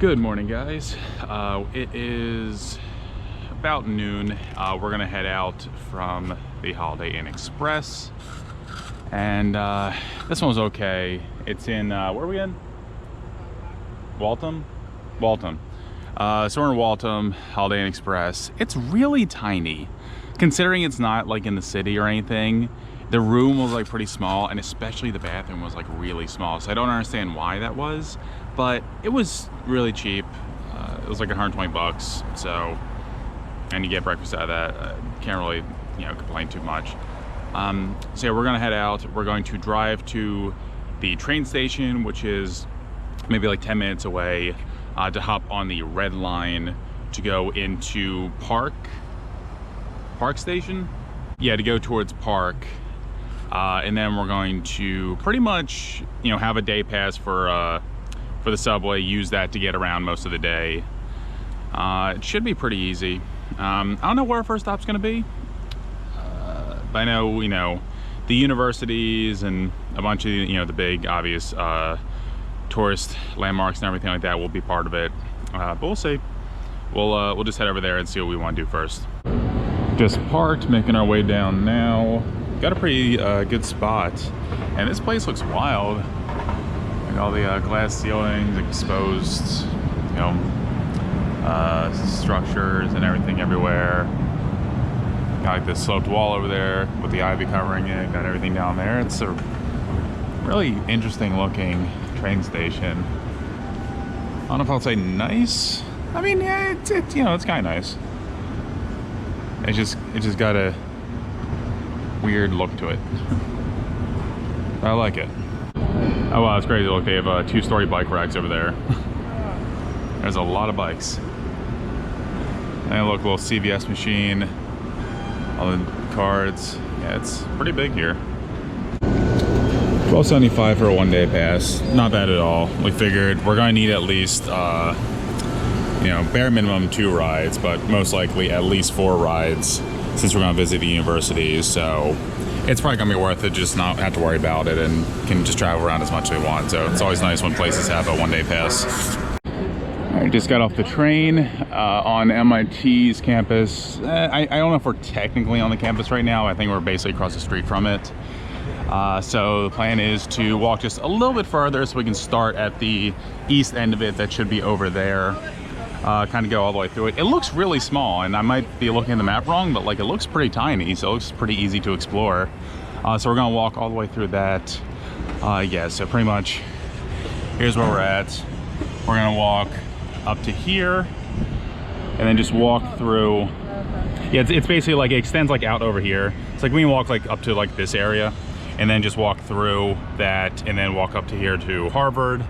Good morning, guys. It is about noon. We're gonna head out from the Holiday Inn Express, and this one was okay. It's in where are we in? Waltham. So we're in Waltham, Holiday Inn Express. It's really tiny, considering it's not like in the city or anything. The room was like pretty small, and especially the bathroom was like really small. So I don't understand why that was, but it was really cheap. It was like 120 bucks. So, and you get breakfast out of that. Can't really, complain too much. So yeah, we're gonna head out. We're going to drive to the train station, which is maybe like 10 minutes away, to hop on the red line to go into Park Station. Yeah, to go towards Park. And then we're going to pretty much, have a day pass for the subway, use that to get around most of the day. It should be pretty easy. I don't know where our first stop's gonna be. But I know, the universities and a bunch of, the big obvious tourist landmarks and everything like that will be part of it. But we'll see. We'll just head over there and see what we want to do first. Just parked, making our way down now. Got a pretty good spot, and this place looks wild. Like all the glass ceilings, exposed, structures and everything everywhere. Got like this sloped wall over there with the ivy covering it. Got everything down there. It's a really interesting looking train station. I don't know if I'll say nice. I mean, yeah, it's kind of nice. It just got a weird look to it. I like it. Oh wow, it's crazy. Look, they have 2-story bike racks over there. There's a lot of bikes. And look, little CVS machine. All the cards. Yeah, it's pretty big here. $12.75 for a one-day pass. Not bad at all. We figured we're gonna need at least bare minimum 2 rides, but most likely at least 4 rides since we're gonna visit the universities. So it's probably gonna be worth it, just not have to worry about it and can just travel around as much as we want. So it's always nice when places have a one-day pass. I just got off the train on MIT's campus. I don't know if we're technically on the campus right now. I think we're basically across the street from it. So the plan is to walk just a little bit further so we can start at the east end of it. That should be over there. Kind of go all the way through it. It looks really small, and I might be looking at the map wrong, but like it looks pretty tiny, so it looks pretty easy to explore. So we're gonna walk all the way through that. Yeah, so pretty much here's where we're at. We're gonna walk up to here and then just walk through. Yeah, it's basically like it extends like out over here. It's like we can walk like up to like this area and then just walk through that and then walk up to here to Harvard,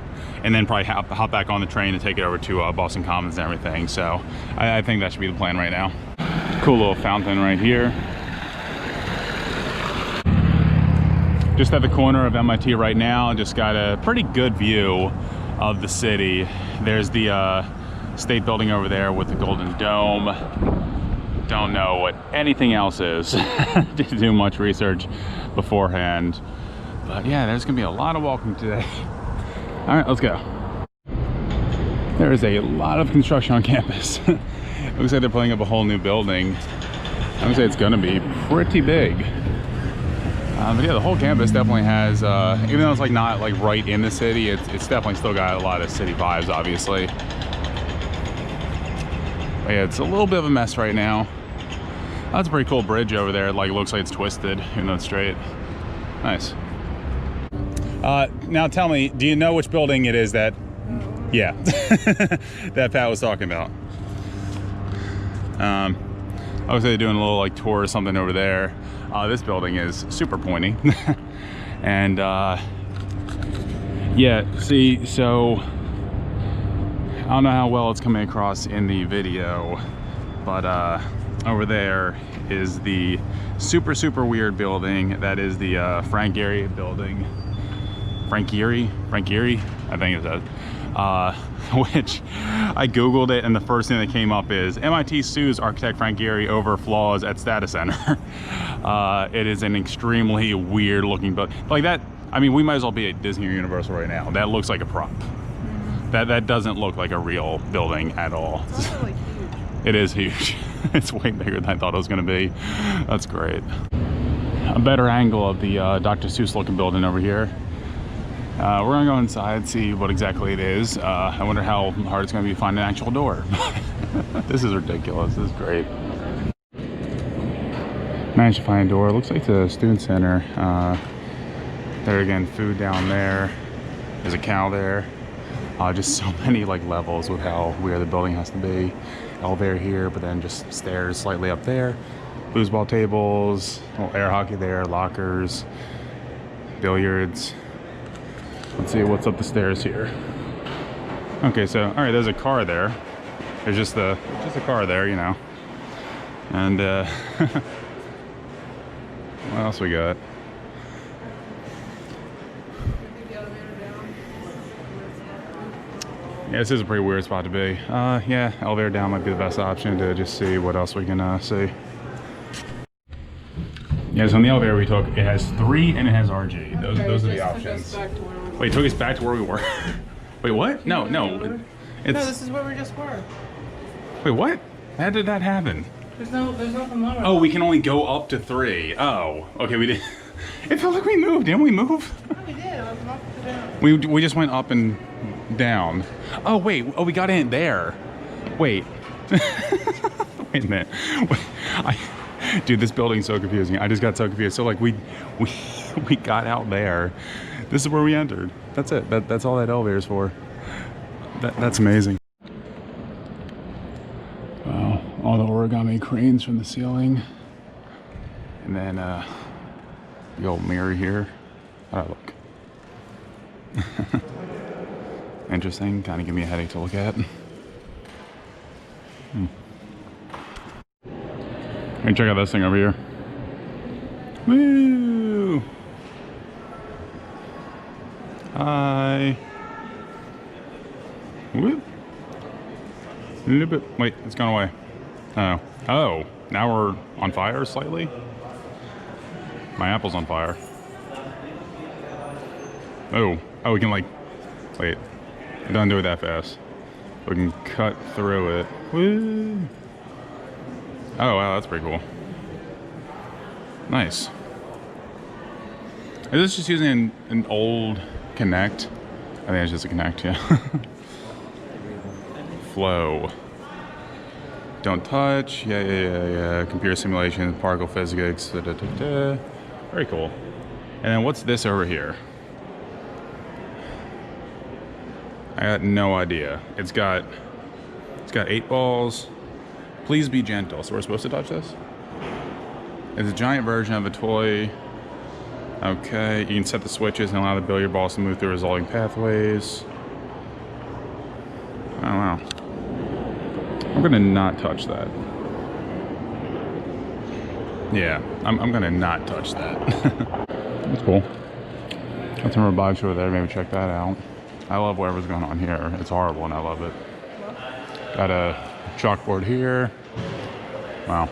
and then probably hop back on the train and take it over to Boston Commons and everything. So I think that should be the plan right now. Cool little fountain right here. Just at the corner of MIT right now, just got a pretty good view of the city. There's the state building over there with the Golden Dome. Don't know what anything else is. Didn't do much research beforehand. But yeah, there's gonna be a lot of walking today. All right, let's go. There is a lot of construction on campus. It looks like they're putting up a whole new building. I would say it's gonna be pretty big. But yeah, the whole campus definitely has, even though it's like not like right in the city, it's definitely still got a lot of city vibes, obviously. But yeah, it's a little bit of a mess right now. That's a pretty cool bridge over there. It like looks like it's twisted, even though it's straight. Nice. Now tell me, do you know which building it is that, yeah, that Pat was talking about? I was doing a little like tour or something over there. This building is super pointy. And yeah, see, so I don't know how well it's coming across in the video, but over there is the super weird building. That is the Frank Gehry building. Frank Gehry, I think it says. Which I googled it, and the first thing that came up is MIT sues architect Frank Gehry over flaws at Stata Center. It is an extremely weird looking building. Like that, I mean, we might as well be at Disney or Universal right now. That looks like a prop. That doesn't look like a real building at all. It's also like huge. It is huge. It's way bigger than I thought it was going to be. That's great. A better angle of the Dr. Seuss looking building over here. We're going to go inside, see what exactly it is. I wonder how hard it's going to be to find an actual door. This is ridiculous. This is great. Managed to find a door. It looks like the student center. There again, food down there. There's a cow there. Just so many like levels with how weird the building has to be. Elevator here, but then just stairs slightly up there. Foosball tables, little air hockey there, lockers, billiards. Let's see what's up the stairs here. Okay, so all right, there's a car there. There's just a car there, you know. And what else we got? Yeah, this is a pretty weird spot to be. Yeah, elevator down might be the best option to just see what else we can see. Yeah, so in the elevator we took, it has 3 and it has RG. Those are the options. Wait, it took us back to where we were? Wait, what? No. No, this is where we just were. Wait, what? How did that happen? There's nothing lower. Oh, we can only go up to 3. Oh, okay, we did. It felt like we moved. Didn't we move? No, we did. I was up to down. We just went up and down. Oh, wait. Oh, we got in there. Wait. Wait a minute. Dude, this building's so confusing. I just got so confused. So, like, we got out there. This is where we entered. That's it. That's all that elevator's for. That's amazing. Wow. All the origami cranes from the ceiling. And then, the old mirror here. How'd I look? Interesting. Kind of give me a headache to look at. Hey, check out this thing over here. Woo! Hi. Whoop. A little bit. Wait, it's gone away. Oh. Oh, now we're on fire slightly. My apple's on fire. Oh. Oh, we can like. Wait. Don't do it that fast. We can cut through it. Woo! Oh wow, that's pretty cool. Nice. Is this just using an old Connect? I think it's just a Connect, yeah. Flow. Don't touch. Yeah. Computer simulation, particle physics. Very cool. And then what's this over here? I got no idea. It's got 8 balls. Please be gentle. So we're supposed to touch this? It's a giant version of a toy. Okay, you can set the switches and allow the billiard balls to move through resolving pathways. Oh wow. I'm gonna not touch that. Yeah, I'm gonna not touch that. That's cool. Got some robotics over there, maybe check that out. I love whatever's going on here. It's horrible and I love it. Got a chalkboard here. Wow.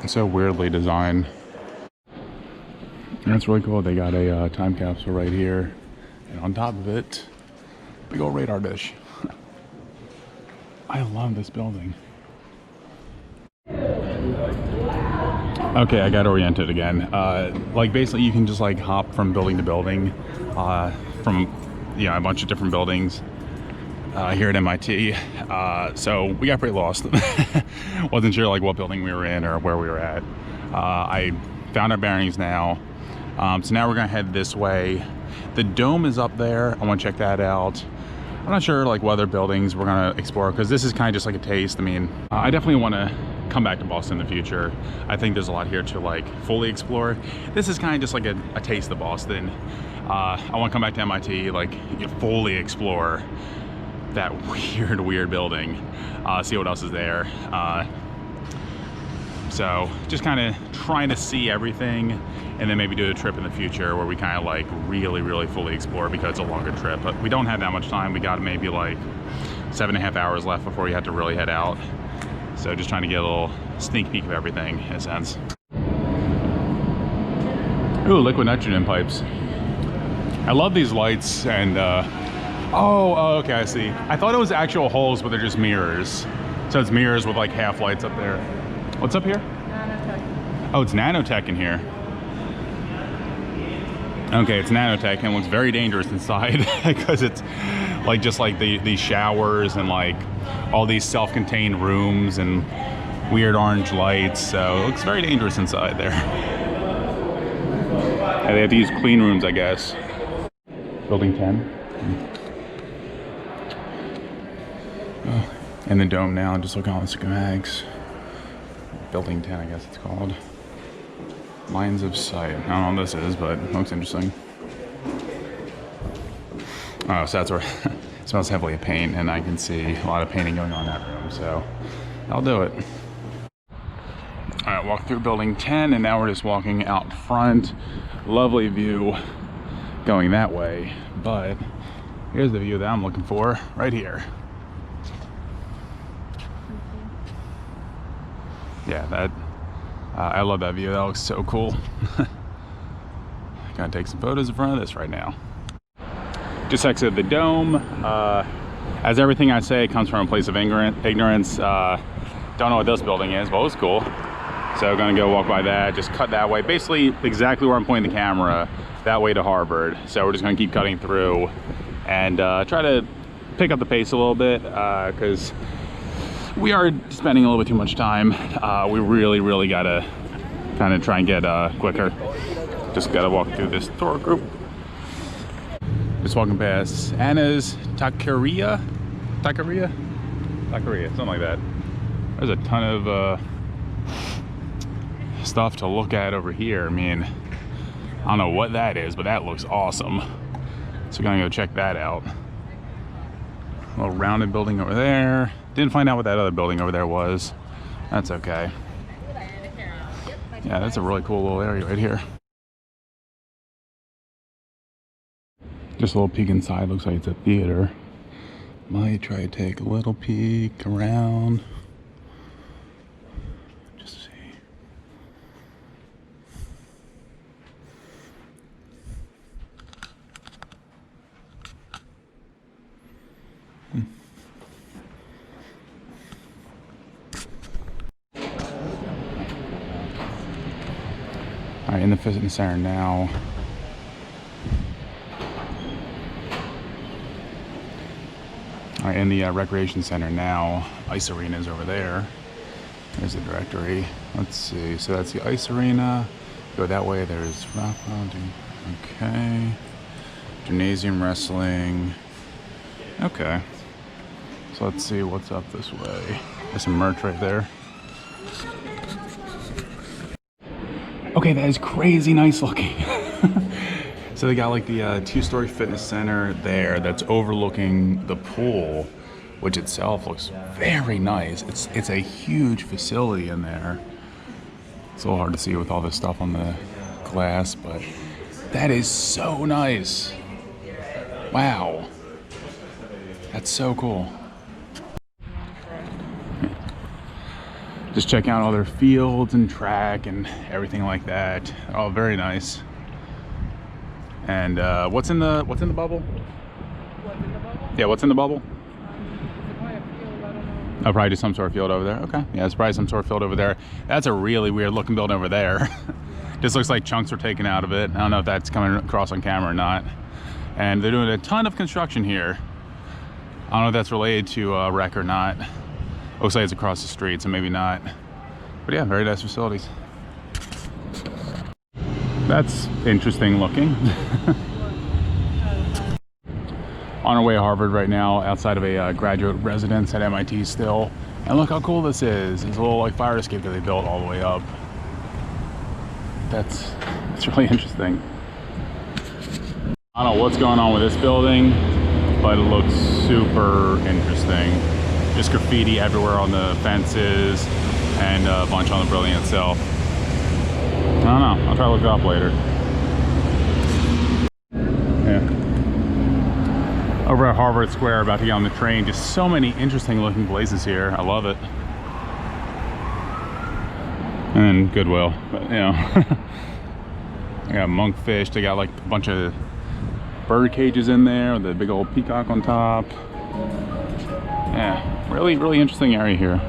It's so weirdly designed. And it's really cool. They got a time capsule right here. And on top of it, big old radar dish. I love this building. Okay, I got oriented again. Like basically you can just like hop from building to building from a bunch of different buildings here at MIT. So we got pretty lost. Wasn't sure like what building we were in or where we were at. I found our bearings now. So now we're gonna head this way. The dome is up there. I wanna check that out. I'm not sure like what other buildings we're gonna explore because this is kind of just like a taste. I mean, I definitely wanna come back to Boston in the future. I think there's a lot here to like fully explore. This is kind of just like a taste of Boston. I want to come back to MIT, like fully explore that weird building, see what else is there. So just kind of trying to see everything and then maybe do a trip in the future where we kind of like really fully explore because it's a longer trip. But we don't have that much time. We got maybe like 7.5 hours left before we have to really head out. So just trying to get a little sneak peek of everything in a sense. Ooh, liquid nitrogen pipes. I love these lights and oh, okay, I see. I thought it was actual holes, but they're just mirrors. So it's mirrors with like half lights up there. What's up here? Nanotech. Oh, it's nanotech in here. Okay, it's nanotech and it looks very dangerous inside because it's like just like these showers and like all these self-contained rooms and weird orange lights. So it looks very dangerous inside there. And they have to use clean rooms, I guess. Building 10. Oh, in the dome now, just looking at all the schematics. Building 10, I guess it's called. Lines of sight. I don't know what this is, but it looks interesting. Oh, so that's where it smells heavily of paint, and I can see a lot of painting going on in that room, so I'll do it. All right, walk through building 10, and now we're just walking out front. Lovely view going that way, but here's the view that I'm looking for right here. Yeah, that I love that view. That looks so cool. Gonna take some photos in front of this right now. Just exited the dome. As everything I say comes from a place of ignorance. Don't know what this building is, but it was cool. So gonna go walk by that, just cut that way. Basically exactly where I'm pointing the camera, that way to Harvard. So we're just gonna keep cutting through and try to pick up the pace a little bit because we are spending a little bit too much time. We really gotta kind of try and get quicker. Just gotta walk through this tour group. Just walking past Anna's Taqueria, something like that. There's a ton of stuff to look at over here. I mean, I don't know what that is, but that looks awesome. So we're gonna go check that out. A little rounded building over there. Didn't find out what that other building over there was. That's okay. Yeah, that's a really cool little area right here. Just a little peek inside. Looks like it's a theater. Might try to take a little peek around. Just see. All right, in the fitness center now. All right, in the recreation center now. Ice arena is over there. There's the directory. Let's see. So that's the ice arena. Go that way. There's rock mounting. Okay. Gymnasium, wrestling. Okay. So let's see what's up this way. There's some merch right there. Okay, that is crazy nice looking. So they got like the two-story fitness center there that's overlooking the pool, which itself looks very nice. It's a huge facility in there. It's a little hard to see with all this stuff on the glass, but that is so nice. Wow. That's so cool. Just checking out all their fields and track and everything like that. Oh, very nice. And what's in the bubble? What's in the bubble? Yeah, what's in the bubble? Probably a field, I don't know. Oh, probably just some sort of field over there. Okay. Yeah, it's probably some sort of field over there. That's a really weird looking building over there. Just looks like chunks were taken out of it. I don't know if that's coming across on camera or not. And they're doing a ton of construction here. I don't know if that's related to rec or not. Looks like it's across the street, so maybe not. But yeah, very nice facilities. That's interesting looking. On our way to Harvard right now, outside of a graduate residence at MIT still. And look how cool this is. It's a little like fire escape that they built all the way up. That's really interesting. I don't know what's going on with this building, but it looks super interesting. Just graffiti everywhere on the fences and a bunch on the building itself. I don't know. I'll try to look it up later. Yeah. Over at Harvard Square, about to get on the train. Just so many interesting looking places here. I love it. And Goodwill, but you know. They got monkfish. They got like a bunch of bird cages in there with a big old peacock on top. Yeah, really, really interesting area here.